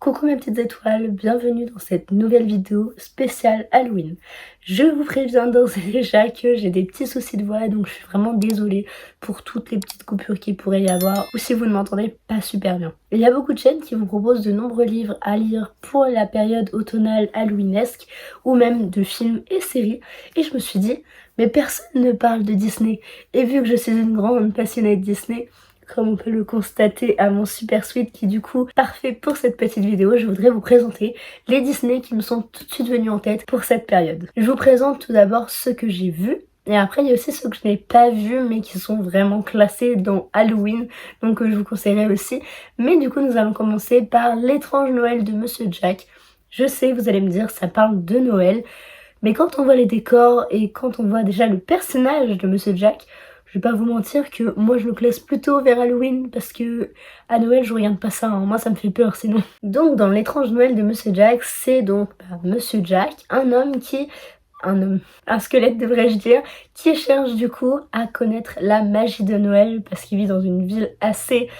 Coucou mes petites étoiles, bienvenue dans cette nouvelle vidéo spéciale Halloween. Je vous préviens d'ores et déjà que j'ai des petits soucis de voix, donc je suis vraiment désolée pour toutes les petites coupures qu'il pourrait y avoir ou si vous ne m'entendez pas super bien. Il y a beaucoup de chaînes qui vous proposent de nombreux livres à lire pour la période automnale halloweenesque ou même de films et séries et je me suis dit mais personne ne parle de Disney et vu que je suis une grande passionnée de Disney, comme on peut le constater à mon super suite qui est du coup parfait pour cette petite vidéo, je voudrais vous présenter les Disney qui me sont tout de suite venus en tête pour cette période. Je vous présente tout d'abord ceux que j'ai vus. Et après il y a aussi ceux que je n'ai pas vus mais qui sont vraiment classés dans Halloween, donc je vous conseillerais aussi. Mais du coup nous allons commencer par l'étrange Noël de Monsieur Jack. Je sais, vous allez me dire, ça parle de Noël, mais quand on voit les décors et quand on voit déjà le personnage de Monsieur Jack, je vais pas vous mentir que moi je le classe plutôt vers Halloween parce que à Noël je regarde pas ça, hein. Moi ça me fait peur sinon. Donc dans l'étrange Noël de Monsieur Jack, c'est donc Monsieur Jack, un squelette devrais-je dire, qui cherche du coup à connaître la magie de Noël parce qu'il vit dans une ville assez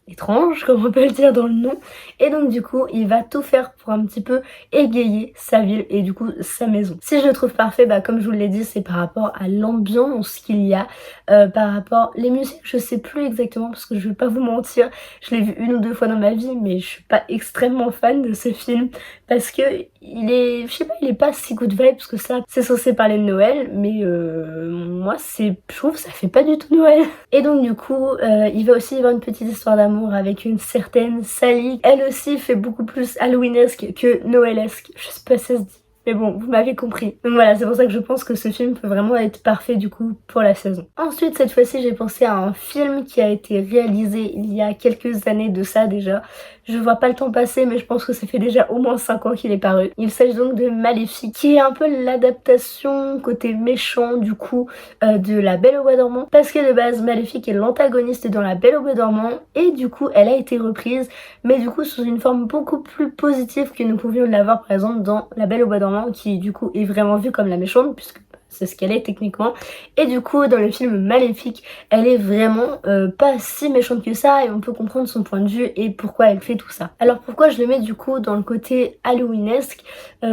étrange, comme on peut le dire dans le nom, et donc du coup il va tout faire pour un petit peu égayer sa ville et du coup sa maison. Si je le trouve parfait, comme je vous l'ai dit, c'est par rapport à l'ambiance qu'il y a, par rapport les musiques, je sais plus exactement parce que je vais pas vous mentir, je l'ai vu une ou deux fois dans ma vie, mais je suis pas extrêmement fan de ce film parce que il est, je sais pas, il est pas si good vibe parce que ça c'est censé parler de Noël, mais moi je trouve que ça fait pas du tout Noël. Et donc du coup il va aussi y avoir une petite histoire d'amour avec une certaine Sally. Elle aussi fait beaucoup plus Halloweenesque que Noëlesque. Je sais pas si ça se dit. Mais bon, vous m'avez compris. Donc voilà, c'est pour ça que je pense que ce film peut vraiment être parfait du coup pour la saison. Ensuite, cette fois-ci, j'ai pensé à un film qui a été réalisé il y a quelques années de ça déjà. Je vois pas le temps passer, mais je pense que ça fait déjà au moins 5 ans qu'il est paru. Il s'agit donc de Maléfique, qui est un peu l'adaptation côté méchant du coup de La Belle au Bois dormant. Parce que de base, Maléfique est l'antagoniste dans La Belle au Bois dormant et du coup, elle a été reprise, mais du coup sous une forme beaucoup plus positive que nous pouvions l'avoir par exemple dans La Belle au Bois dormant, qui du coup est vraiment vue comme la méchante puisque c'est ce qu'elle est techniquement, et du coup dans le film Maléfique elle est vraiment pas si méchante que ça et on peut comprendre son point de vue et pourquoi elle fait tout ça. Alors pourquoi je le mets du coup dans le côté halloweenesque,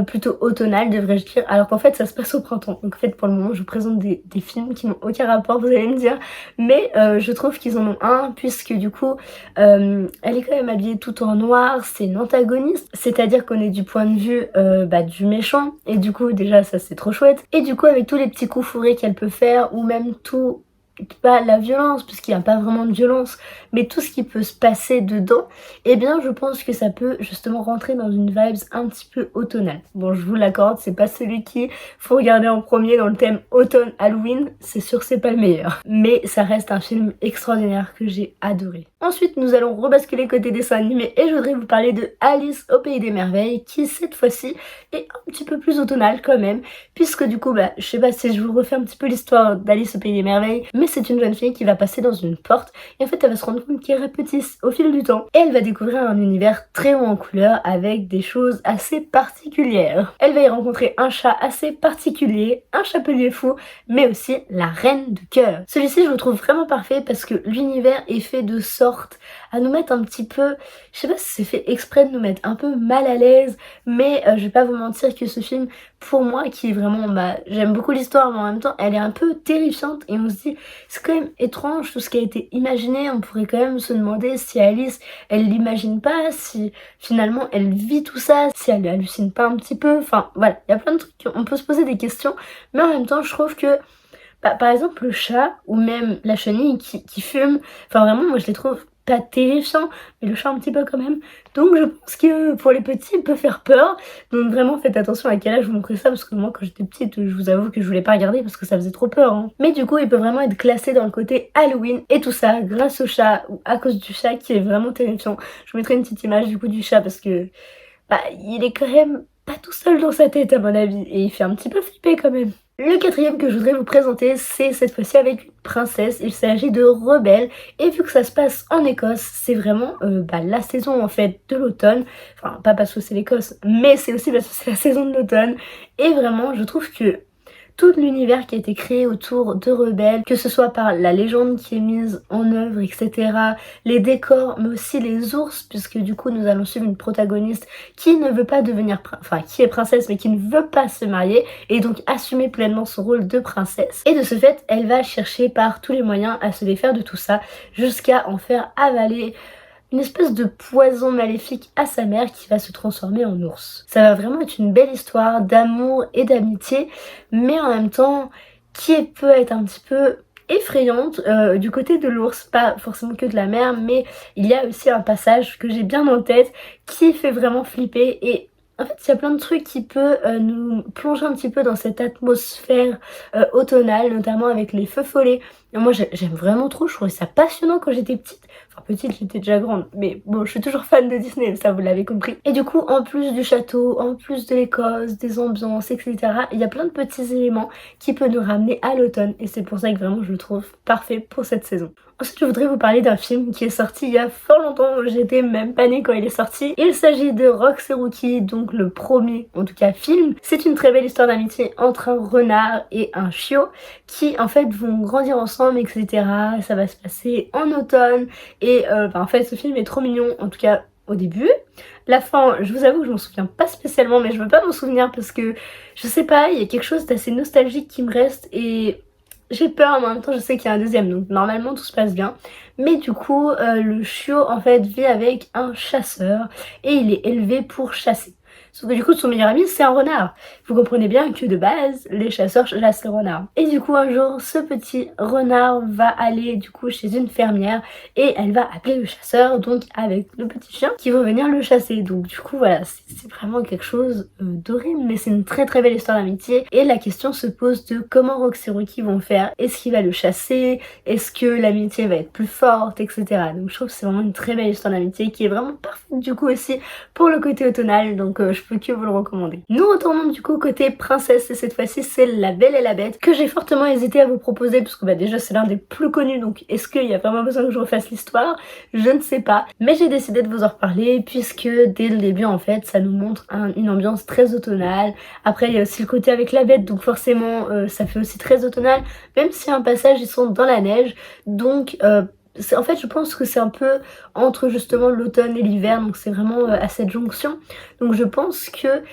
plutôt automnal devrais-je dire, alors qu'en fait ça se passe au printemps. Donc en fait pour le moment je vous présente des films qui n'ont aucun rapport, vous allez me dire, mais je trouve qu'ils en ont un puisque du coup elle est quand même habillée tout en noir, c'est une antagoniste, c'est-à-dire qu'on est du point de vue du méchant et du coup déjà ça c'est trop chouette, et du coup avec tous les petits coups fourrés qu'elle peut faire ou même tout, pas la violence puisqu'il n'y a pas vraiment de violence, mais tout ce qui peut se passer dedans, eh bien je pense que ça peut justement rentrer dans une vibes un petit peu automnale. Bon, je vous l'accorde, c'est pas celui qu'il faut regarder en premier dans le thème automne Halloween, c'est sûr c'est pas le meilleur, mais ça reste un film extraordinaire que j'ai adoré. Ensuite nous allons rebasculer côté dessin animé et je voudrais vous parler de Alice au pays des merveilles, qui cette fois-ci est un petit peu plus automnale quand même, puisque du coup je sais pas si je vous refais un petit peu l'histoire d'Alice au pays des merveilles, mais c'est une jeune fille qui va passer dans une porte et en fait elle va se rendre compte qu'elle rapetisse au fil du temps et elle va découvrir un univers très haut en couleurs avec des choses assez particulières. Elle va y rencontrer un chat assez particulier, un chapelier fou, mais aussi la reine de cœur. Celui-ci je le trouve vraiment parfait parce que l'univers est fait de sorte à nous mettre un petit peu, je sais pas si c'est fait exprès de nous mettre un peu mal à l'aise, mais je vais pas vous mentir que ce film, pour moi qui est vraiment, j'aime beaucoup l'histoire mais en même temps elle est un peu terrifiante et on se dit c'est quand même étrange tout ce qui a été imaginé. On pourrait quand même se demander si Alice elle l'imagine pas, si finalement elle vit tout ça, si elle hallucine pas un petit peu, enfin voilà, il y a plein de trucs, on peut se poser des questions, mais en même temps je trouve que par exemple le chat ou même la chenille qui fume, enfin vraiment moi je les trouve pas terrifiants, mais le chat un petit peu quand même. Donc je pense que pour les petits il peut faire peur. Donc vraiment faites attention à quel âge vous montrez ça, parce que moi quand j'étais petite je vous avoue que je voulais pas regarder parce que ça faisait trop peur, hein. Mais du coup il peut vraiment être classé dans le côté Halloween et tout ça grâce au chat ou à cause du chat qui est vraiment terrifiant. Je vous mettrai une petite image du coup du chat parce que il est quand même pas tout seul dans sa tête à mon avis et il fait un petit peu flipper quand même. Le quatrième que je voudrais vous présenter, c'est cette fois-ci avec une princesse. Il s'agit de Rebelle et vu que ça se passe en Écosse, c'est vraiment la saison en fait de l'automne. Enfin pas parce que c'est l'Écosse, mais c'est aussi parce que c'est la saison de l'automne. Et vraiment je trouve que tout l'univers qui a été créé autour de Rebelle, que ce soit par la légende qui est mise en œuvre, etc. Les décors, mais aussi les ours, puisque du coup nous allons suivre une protagoniste qui ne veut pas devenir, qui est princesse mais qui ne veut pas se marier et donc assumer pleinement son rôle de princesse. Et de ce fait, elle va chercher par tous les moyens à se défaire de tout ça, jusqu'à en faire avaler une espèce de poison maléfique à sa mère qui va se transformer en ours. Ça va vraiment être une belle histoire d'amour et d'amitié, mais en même temps qui peut être un petit peu effrayante du côté de l'ours, pas forcément que de la mère, mais il y a aussi un passage que j'ai bien en tête qui fait vraiment flipper. Et en fait, il y a plein de trucs qui peuvent nous plonger un petit peu dans cette atmosphère automnale, notamment avec les feux follets. Et moi, j'aime vraiment trop, je trouvais ça passionnant quand j'étais petite. Enfin, petite, j'étais déjà grande, mais bon, je suis toujours fan de Disney, ça vous l'avez compris. Et du coup, en plus du château, en plus de l'Écosse, des ambiances, etc., il y a plein de petits éléments qui peuvent nous ramener à l'automne. Et c'est pour ça que vraiment, je le trouve parfait pour cette saison. Ensuite, je voudrais vous parler d'un film qui est sorti il y a fort longtemps, j'étais même pas née quand il est sorti. Il s'agit de Rox et Rookie, donc le premier, en tout cas, film. C'est une très belle histoire d'amitié entre un renard et un chiot qui, en fait, vont grandir ensemble, etc. Ça va se passer en automne et en fait, ce film est trop mignon, en tout cas au début. La fin, je vous avoue que je m'en souviens pas spécialement, mais je veux pas m'en souvenir parce que, je sais pas, il y a quelque chose d'assez nostalgique qui me reste et j'ai peur, mais en même temps je sais qu'il y a un deuxième, donc normalement tout se passe bien. Mais du coup, le chiot en fait vit avec un chasseur et il est élevé pour chasser. Sauf que du coup son meilleur ami c'est un renard. Vous comprenez bien que de base les chasseurs chassent les renards. Et du coup un jour ce petit renard va aller du coup chez une fermière et elle va appeler le chasseur donc avec le petit chien qui va venir le chasser. Donc du coup voilà, c'est vraiment quelque chose d'horrible, mais c'est une très très belle histoire d'amitié. Et la question se pose de comment Rox et Rookie vont faire. Est-ce qu'il va le chasser? Est-ce que l'amitié va être plus forte, etc. Donc je trouve que c'est vraiment une très belle histoire d'amitié qui est vraiment parfaite du coup aussi pour le côté automnal. Donc je peux que vous le recommander. Nous retournons du coup côté princesse et cette fois-ci c'est La Belle et la Bête que j'ai fortement hésité à vous proposer parce que déjà c'est l'un des plus connus, donc est-ce qu'il y a vraiment besoin que je refasse l'histoire? Je ne sais pas, mais j'ai décidé de vous en reparler puisque dès le début en fait ça nous montre une ambiance très automnale. Après il y a aussi le côté avec la bête, donc forcément ça fait aussi très automnal, même si un passage ils sont dans la neige, donc en fait je pense que c'est un peu entre justement l'automne et l'hiver, donc c'est vraiment à cette jonction. Donc je pense que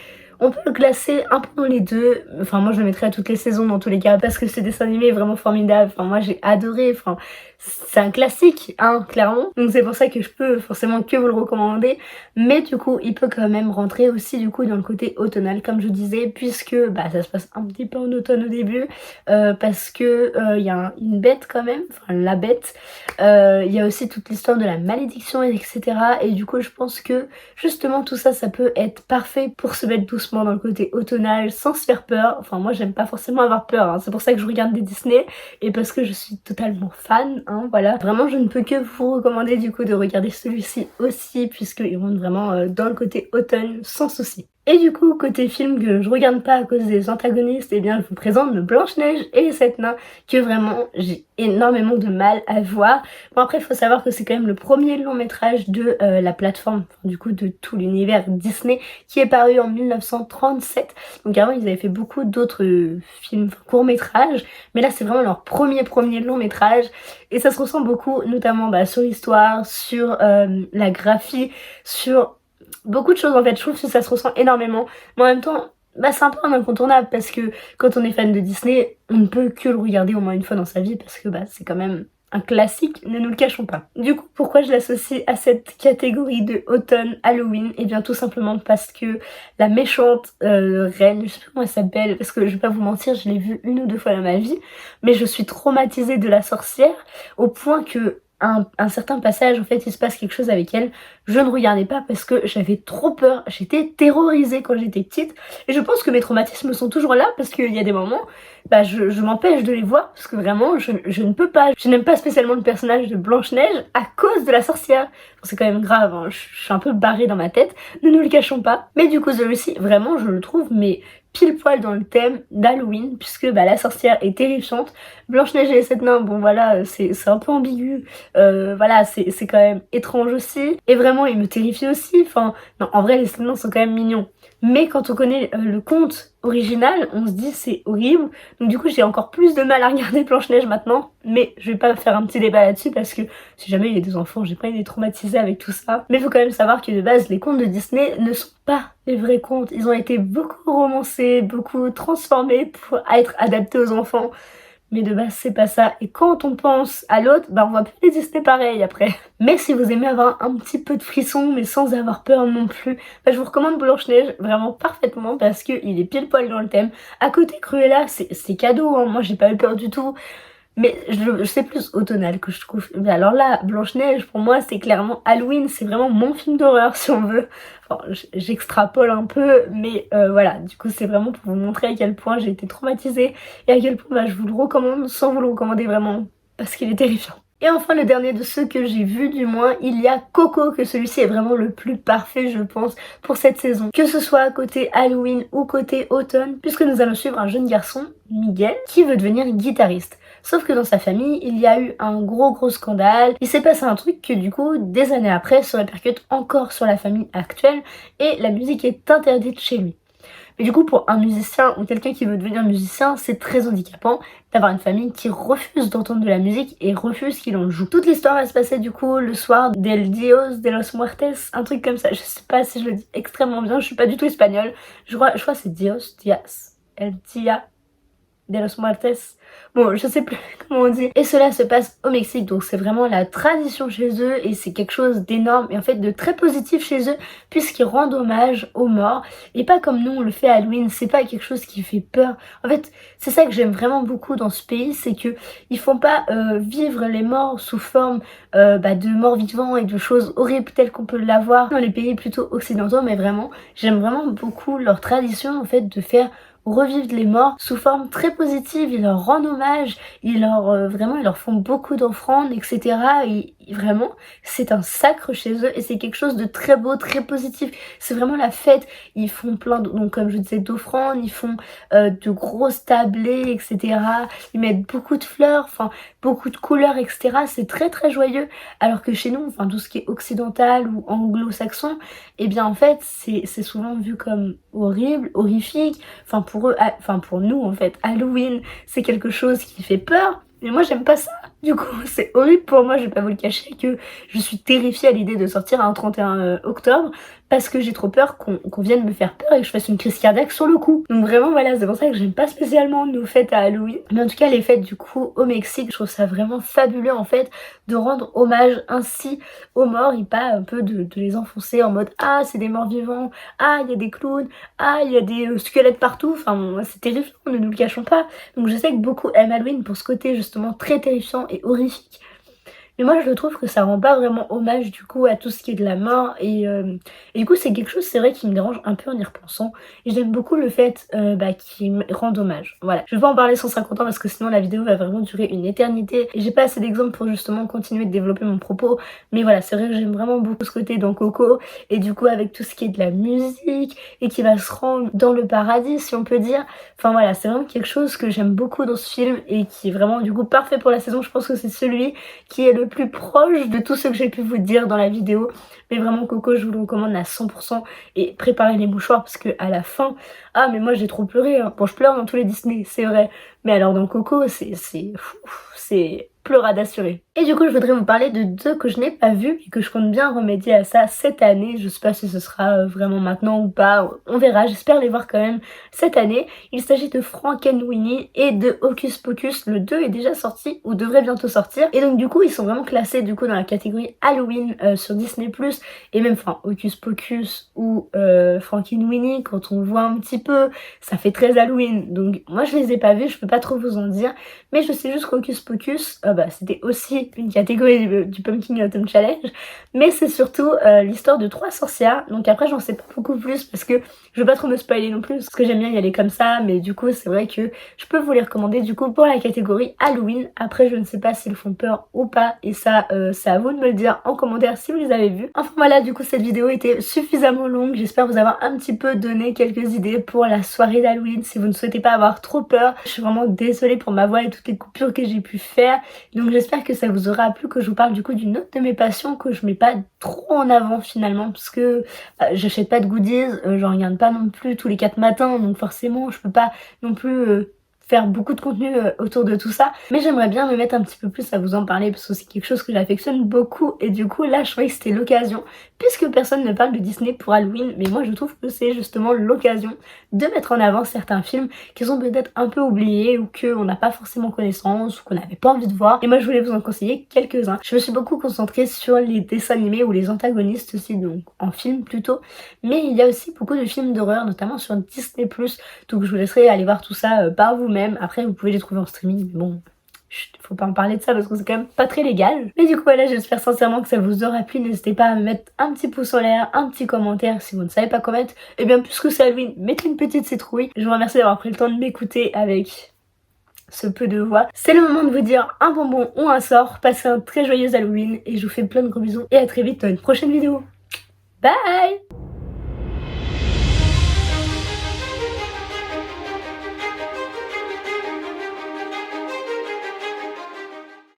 on peut le classer un peu dans les deux. Enfin moi je le mettrais à toutes les saisons dans tous les cas parce que ce dessin animé est vraiment formidable. Enfin moi j'ai adoré, enfin c'est un classique hein clairement. Donc c'est pour ça que je peux forcément que vous le recommander. Mais du coup il peut quand même rentrer aussi du coup dans le côté automnal comme je disais, puisque ça se passe un petit peu en automne au début. Parce que il y a une bête quand même, enfin la bête. Il y a aussi toute l'histoire de la malédiction etc. Et du coup je pense que justement tout ça ça peut être parfait pour se mettre doucement dans le côté automnal sans se faire peur. Enfin moi j'aime pas forcément avoir peur hein. C'est pour ça que je regarde des Disney et parce que je suis totalement fan hein, voilà. Vraiment je ne peux que vous recommander du coup de regarder celui-ci aussi puisqu'il rentre vraiment dans le côté automne sans souci. Et du coup, côté film que je regarde pas à cause des antagonistes, eh bien je vous présente le Blanche-Neige et les 7 nains que vraiment j'ai énormément de mal à voir. Bon après il faut savoir que c'est quand même le premier long métrage de la plateforme, du coup de tout l'univers Disney qui est paru en 1937. Donc avant ils avaient fait beaucoup d'autres films courts métrages, mais là c'est vraiment leur premier long métrage et ça se ressent beaucoup notamment sur l'histoire, sur la graphie, sur beaucoup de choses en fait. Je trouve que ça se ressent énormément, mais en même temps c'est un peu un incontournable parce que quand on est fan de Disney on ne peut que le regarder au moins une fois dans sa vie parce que c'est quand même un classique, ne nous le cachons pas. Du coup, pourquoi je l'associe à cette catégorie de automne Halloween? Et bien tout simplement parce que la méchante reine, je sais pas comment elle s'appelle, parce que je vais pas vous mentir, je l'ai vue une ou deux fois dans ma vie, mais je suis traumatisée de la sorcière au point que un certain passage en fait il se passe quelque chose avec elle, je ne regardais pas parce que j'avais trop peur, j'étais terrorisée quand j'étais petite et je pense que mes traumatismes sont toujours là parce qu'il y a des moments je m'empêche de les voir parce que vraiment je ne peux pas, je n'aime pas spécialement le personnage de Blanche-Neige à cause de la sorcière. C'est quand même grave hein. Je suis un peu barrée dans ma tête, ne nous le cachons pas, mais du coup celui-ci vraiment je le trouve mais pile poil dans le thème d'Halloween puisque la sorcière est terrifiante. Blanche-Neige et les 7 nains, bon voilà, c'est un peu ambigu, voilà, c'est quand même étrange aussi, et vraiment il me terrifie aussi, enfin, non, en vrai les 7 nains sont quand même mignons, mais quand on connaît le conte original, on se dit c'est horrible. Donc du coup j'ai encore plus de mal à regarder Blanche-Neige maintenant. Mais je vais pas faire un petit débat là-dessus parce que si jamais il y a des enfants, j'ai pas été traumatisée avec tout ça. Mais il faut quand même savoir que de base les contes de Disney ne sont pas les vrais contes. Ils ont été beaucoup romancés, beaucoup transformés pour être adaptés aux enfants. Mais de base c'est pas ça, et quand on pense à l'autre, bah on voit plus les Disney pareil après. Mais si vous aimez avoir un petit peu de frisson mais sans avoir peur non plus, bah je vous recommande Blanche-Neige vraiment parfaitement parce qu'il est pile poil dans le thème. À côté Cruella c'est cadeau, hein. Moi j'ai pas eu peur du tout. Mais c'est plus automnal que je trouve. Mais alors là, Blanche-Neige, pour moi, c'est clairement Halloween. C'est vraiment mon film d'horreur, si on veut. Enfin, j'extrapole un peu, mais voilà. Du coup, c'est vraiment pour vous montrer à quel point j'ai été traumatisée et à quel point bah, je vous le recommande sans vous le recommander vraiment, parce qu'il est terrifiant. Et enfin, le dernier de ceux que j'ai vus, du moins, il y a Coco, que celui-ci est vraiment le plus parfait, je pense, pour cette saison. Que ce soit côté Halloween ou côté automne, puisque nous allons suivre un jeune garçon, Miguel, qui veut devenir guitariste. Sauf que dans sa famille, il y a eu un gros scandale. Il s'est passé un truc que du coup, des années après, se répercute encore sur la famille actuelle et la musique est interdite chez lui. Mais du coup, pour un musicien ou quelqu'un qui veut devenir musicien, c'est très handicapant d'avoir une famille qui refuse d'entendre de la musique et refuse qu'il en joue. Toute l'histoire va se passer du coup le soir del Dios de los Muertes, un truc comme ça. Je sais pas si je le dis extrêmement bien, je suis pas du tout espagnole. Je crois que c'est Dios, Dias, El Dia de los Muertes. Bon, je sais plus comment on dit. Et cela se passe au Mexique, donc c'est vraiment la tradition chez eux et c'est quelque chose d'énorme et en fait de très positif chez eux puisqu'ils rendent hommage aux morts et pas comme nous on le fait à Halloween, c'est pas quelque chose qui fait peur. En fait, c'est ça que j'aime vraiment beaucoup dans ce pays, c'est que ils font pas vivre les morts sous forme de morts vivants et de choses horribles telles qu'on peut l'avoir dans les pays plutôt occidentaux, mais vraiment, j'aime vraiment beaucoup leur tradition en fait de faire revivre les morts sous forme très positive. Ils leur rendent hommage, ils leur font beaucoup d'offrandes, etc. Et vraiment, c'est un sacre chez eux et c'est quelque chose de très beau, très positif. C'est vraiment la fête. Ils font plein de, donc comme je disais, d'offrandes, ils font de grosses tablées, etc. Ils mettent beaucoup de fleurs, enfin beaucoup de couleurs, etc. C'est très joyeux. Alors que chez nous, enfin tout ce qui est occidental ou anglo-saxon, eh bien en fait c'est souvent vu comme horrible, horrifique. Enfin pour nous en fait, Halloween c'est quelque chose qui fait peur. Mais moi j'aime pas ça. Du coup c'est horrible pour moi, je vais pas vous le cacher, que je suis terrifiée à l'idée de sortir un 31 octobre parce que j'ai trop peur qu'on vienne me faire peur et que je fasse une crise cardiaque sur le coup. Donc vraiment voilà, c'est pour ça que j'aime pas spécialement nos fêtes à Halloween. Mais en tout cas les fêtes du coup au Mexique, je trouve ça vraiment fabuleux en fait de rendre hommage ainsi aux morts et pas un peu de les enfoncer en mode ah c'est des morts vivants, ah il y a des clowns, ah il y a des squelettes partout. Enfin bon, c'est terrifiant, ne nous le cachons pas. Donc je sais que beaucoup aiment Halloween pour ce côté justement très terrifiant et horrifique. Mais moi je trouve que ça rend pas vraiment hommage du coup à tout ce qui est de la mort et du coup c'est quelque chose c'est vrai qui me dérange un peu en y repensant et j'aime beaucoup le fait qu'ils me rendent hommage. Voilà, je vais pas en parler 150 ans parce que sinon la vidéo va vraiment durer une éternité et j'ai pas assez d'exemples pour justement continuer de développer mon propos, mais voilà c'est vrai que j'aime vraiment beaucoup ce côté dans Coco et du coup avec tout ce qui est de la musique et qui va se rendre dans le paradis si on peut dire. Enfin voilà, c'est vraiment quelque chose que j'aime beaucoup dans ce film et qui est vraiment du coup parfait pour la saison. Je pense que c'est celui qui est le plus proche de tout ce que j'ai pu vous dire dans la vidéo. Mais vraiment Coco je vous le recommande à 100% et préparez les mouchoirs parce que à la fin, ah mais moi j'ai trop pleuré, hein. Bon je pleure dans tous les Disney c'est vrai, mais alors dans Coco c'est pleurade assurée. Et du coup je voudrais vous parler de deux que je n'ai pas vus et que je compte bien remédier à ça cette année. Je sais pas si ce sera vraiment maintenant ou pas, on verra, j'espère les voir quand même cette année. Il s'agit de Frankenweenie et de Hocus Pocus. Le 2 est déjà sorti ou devrait bientôt sortir et donc du coup ils sont vraiment classés du coup dans la catégorie Halloween sur Disney+, et même enfin Hocus Pocus ou Frankenweenie, quand on voit un petit peu ça fait très Halloween. Donc moi je les ai pas vus, je peux pas trop vous en dire, mais je sais juste qu'Hocus Pocus c'était aussi une catégorie du Pumpkin Autumn Challenge, mais c'est surtout l'histoire de 3 sorcières. Donc après j'en sais pas beaucoup plus parce que je veux pas trop me spoiler non plus parce que j'aime bien y aller comme ça, mais du coup c'est vrai que je peux vous les recommander du coup pour la catégorie Halloween. Après je ne sais pas s'ils font peur ou pas et ça c'est à vous de me le dire en commentaire si vous les avez vus. Enfin voilà, du coup cette vidéo était suffisamment longue, j'espère vous avoir un petit peu donné quelques idées pour la soirée d'Halloween si vous ne souhaitez pas avoir trop peur. Je suis vraiment désolée pour ma voix et toutes les coupures que j'ai pu faire. Donc j'espère que ça vous aura plu, que je vous parle du coup d'une autre de mes passions que je mets pas trop en avant finalement, parce que j'achète pas de goodies, j'en regarde pas non plus tous les 4 matins, donc forcément je peux pas non plus faire beaucoup de contenu autour de tout ça, mais j'aimerais bien me mettre un petit peu plus à vous en parler parce que c'est quelque chose que j'affectionne beaucoup, et du coup là je trouvais que c'était l'occasion, puisque personne ne parle de Disney pour Halloween, mais moi je trouve que c'est justement l'occasion de mettre en avant certains films qui sont peut-être un peu oubliés ou qu'on n'a pas forcément connaissance ou qu'on n'avait pas envie de voir, et moi je voulais vous en conseiller quelques-uns. Je me suis beaucoup concentrée sur les dessins animés ou les antagonistes aussi, donc en film plutôt, mais il y a aussi beaucoup de films d'horreur, notamment sur Disney+, donc je vous laisserai aller voir tout ça par vous-même. Après vous pouvez les trouver en streaming, mais bon, chut, faut pas en parler de ça parce que c'est quand même pas très légal. Mais du coup voilà, j'espère sincèrement que ça vous aura plu. N'hésitez pas à me mettre un petit pouce en l'air, un petit commentaire si vous ne savez pas quoi mettre. Et bien puisque c'est Halloween, mettez une petite citrouille. Je vous remercie d'avoir pris le temps de m'écouter avec ce peu de voix. C'est le moment de vous dire un bonbon ou un sort. Passez un très joyeux Halloween et je vous fais plein de gros bisous et à très vite dans une prochaine vidéo. Bye!